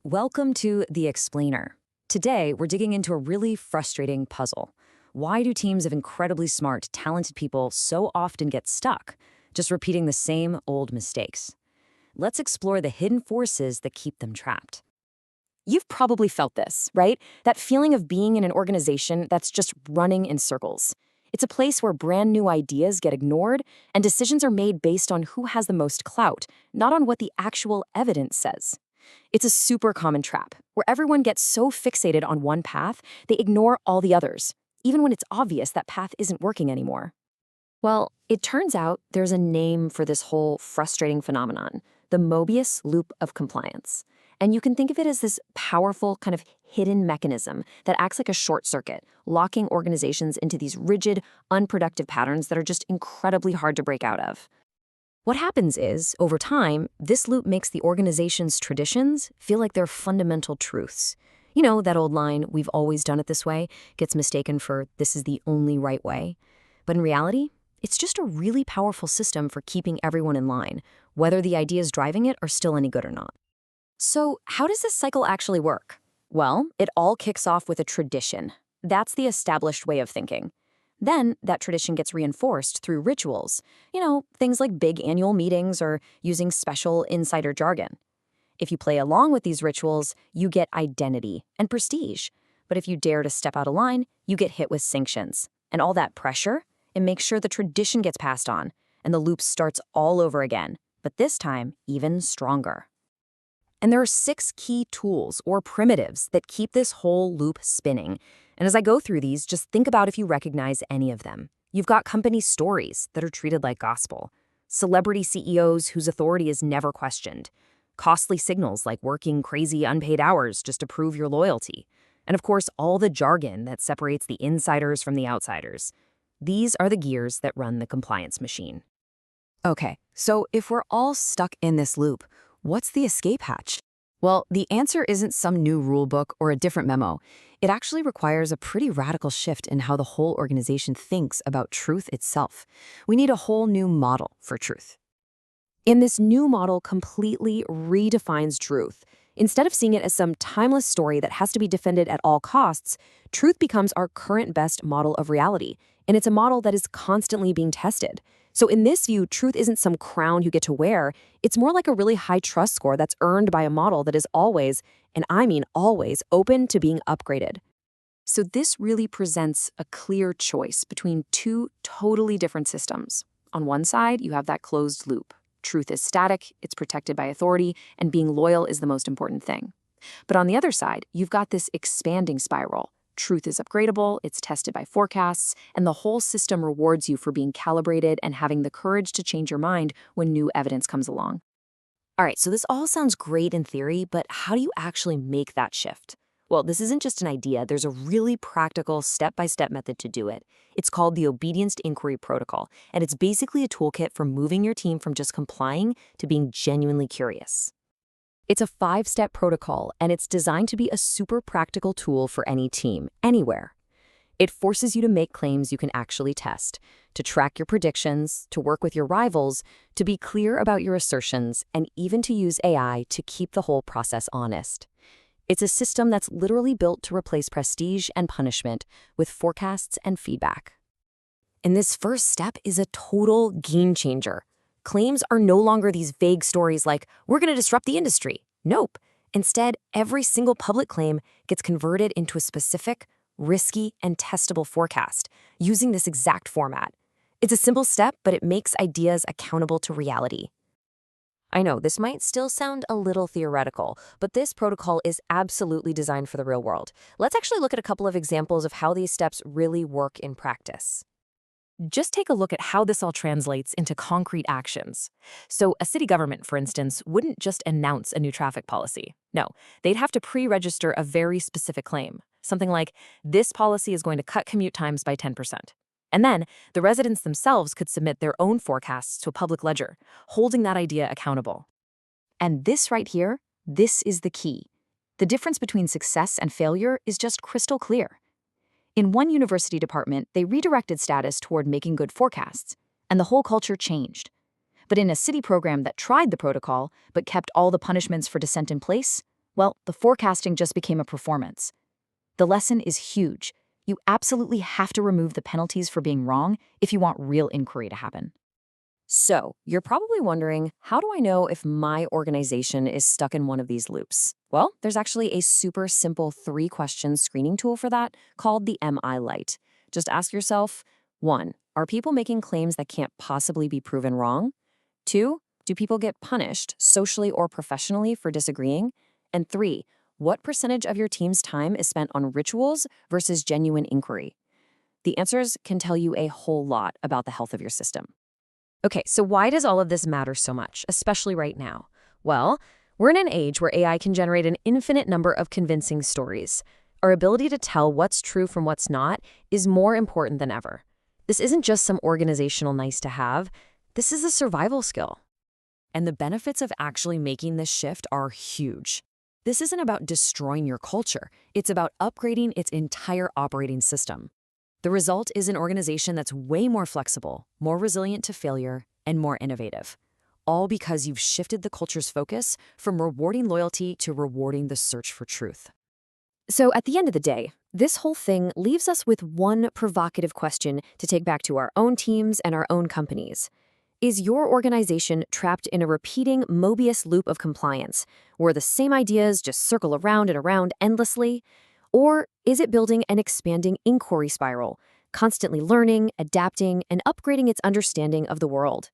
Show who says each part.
Speaker 1: Welcome to The Explainer. Today, we're digging into a really frustrating puzzle. Why do teams of incredibly smart, talented people so often get stuck, just repeating the same old mistakes? Let's explore the hidden forces that keep them trapped.
Speaker 2: You've probably felt this, right? That feeling of being in an organization that's just running in circles. It's a place where brand new ideas get ignored and decisions are made based on who has the most clout, not on what the actual evidence says. It's a super common trap where everyone gets so fixated on one path, they ignore all the others, even when it's obvious that path isn't working anymore. Well, it turns out there's a name for this whole frustrating phenomenon, the Möbius loop of compliance. And you can think of it as this powerful kind of hidden mechanism that acts like a short circuit, locking organizations into these rigid, unproductive patterns that are just incredibly hard to break out of. What happens is, over time, this loop makes the organization's traditions feel like they're fundamental truths. You know, that old line, "we've always done it this way," gets mistaken for "this is the only right way." But in reality, it's just a really powerful system for keeping everyone in line, whether the ideas driving it are still any good or not. So, how does this cycle actually work? Well, it all kicks off with a tradition. That's the established way of thinking. Then, that tradition gets reinforced through rituals. You know, things like big annual meetings or using special insider jargon. If you play along with these rituals, you get identity and prestige. But if you dare to step out of line, you get hit with sanctions. And all that pressure, it makes sure the tradition gets passed on, and the loop starts all over again, but this time even stronger. And there are 6 key tools or primitives that keep this whole loop spinning. And as I go through these, just think about if you recognize any of them. You've got company stories that are treated like gospel, celebrity CEOs whose authority is never questioned, costly signals like working crazy unpaid hours just to prove your loyalty, and of course, all the jargon that separates the insiders from the outsiders. These are the gears that run the compliance machine.
Speaker 3: Okay, so if we're all stuck in this loop, what's the escape hatch? Well, the answer isn't some new rule book or a different memo. It actually requires a pretty radical shift in how the whole organization thinks about truth itself. We need a whole new model for truth.
Speaker 2: And this new model completely redefines truth. Instead of seeing it as some timeless story that has to be defended at all costs, truth becomes our current best model of reality, and it's a model that is constantly being tested. So in this view, truth isn't some crown you get to wear. It's more like a really high trust score that's earned by a model that is always, and I mean always, open to being upgraded. So this really presents a clear choice between two totally different systems. On one side, you have that closed loop. Truth is static, it's protected by authority, and being loyal is the most important thing. But on the other side, you've got this expanding spiral. Truth is upgradable, it's tested by forecasts, and the whole system rewards you for being calibrated and having the courage to change your mind when new evidence comes along. All right, so this all sounds great in theory, but how do you actually make that shift? Well, this isn't just an idea, there's a really practical step-by-step method to do it. It's called the Obedience to Inquiry Protocol, and it's basically a toolkit for moving your team from just complying to being genuinely curious. It's a 5-step protocol, and it's designed to be a super practical tool for any team, anywhere. It forces you to make claims you can actually test, to track your predictions, to work with your rivals, to be clear about your assertions, and even to use AI to keep the whole process honest. It's a system that's literally built to replace prestige and punishment with forecasts and feedback. And this first step is a total game changer. Claims are no longer these vague stories like, "we're going to disrupt the industry." Nope. Instead, every single public claim gets converted into a specific, risky, and testable forecast using this exact format. It's a simple step, but it makes ideas accountable to reality. I know this might still sound a little theoretical, but this protocol is absolutely designed for the real world. Let's actually look at a couple of examples of how these steps really work in practice. Just take a look at how this all translates into concrete actions. So a city government, for instance, wouldn't just announce a new traffic policy. No, they'd have to pre-register a very specific claim. Something like, "this policy is going to cut commute times by 10%. And then the residents themselves could submit their own forecasts to a public ledger, holding that idea accountable. And this right here, this is the key. The difference between success and failure is just crystal clear. In one university department, they redirected status toward making good forecasts, and the whole culture changed. But in a city program that tried the protocol but kept all the punishments for dissent in place,
Speaker 4: Well, the forecasting just became a performance. The lesson is huge. You absolutely have to remove the penalties for being wrong if you want real inquiry to happen.
Speaker 2: So, you're probably wondering, how do I know if my organization is stuck in one of these loops? Well, there's actually a super simple 3-question screening tool for that called the MI Lite. Just ask yourself, 1, are people making claims that can't possibly be proven wrong? 2, do people get punished socially or professionally for disagreeing? And 3, what percentage of your team's time is spent on rituals versus genuine inquiry? The answers can tell you a whole lot about the health of your system.
Speaker 5: Okay, so why does all of this matter so much, especially right now? Well, we're in an age where AI can generate an infinite number of convincing stories. Our ability to tell what's true from what's not is more important than ever. This isn't just some organizational nice to have. This is a survival skill.
Speaker 1: And the benefits of actually making this shift are huge. This isn't about destroying your culture. It's about upgrading its entire operating system. The result is an organization that's way more flexible, more resilient to failure, and more innovative. All because you've shifted the culture's focus from rewarding loyalty to rewarding the search for truth.
Speaker 2: So at the end of the day, this whole thing leaves us with one provocative question to take back to our own teams and our own companies. Is your organization trapped in a repeating Möbius loop of compliance, where the same ideas just circle around and around endlessly? Or is it building an expanding inquiry spiral, constantly learning, adapting, and upgrading its understanding of the world?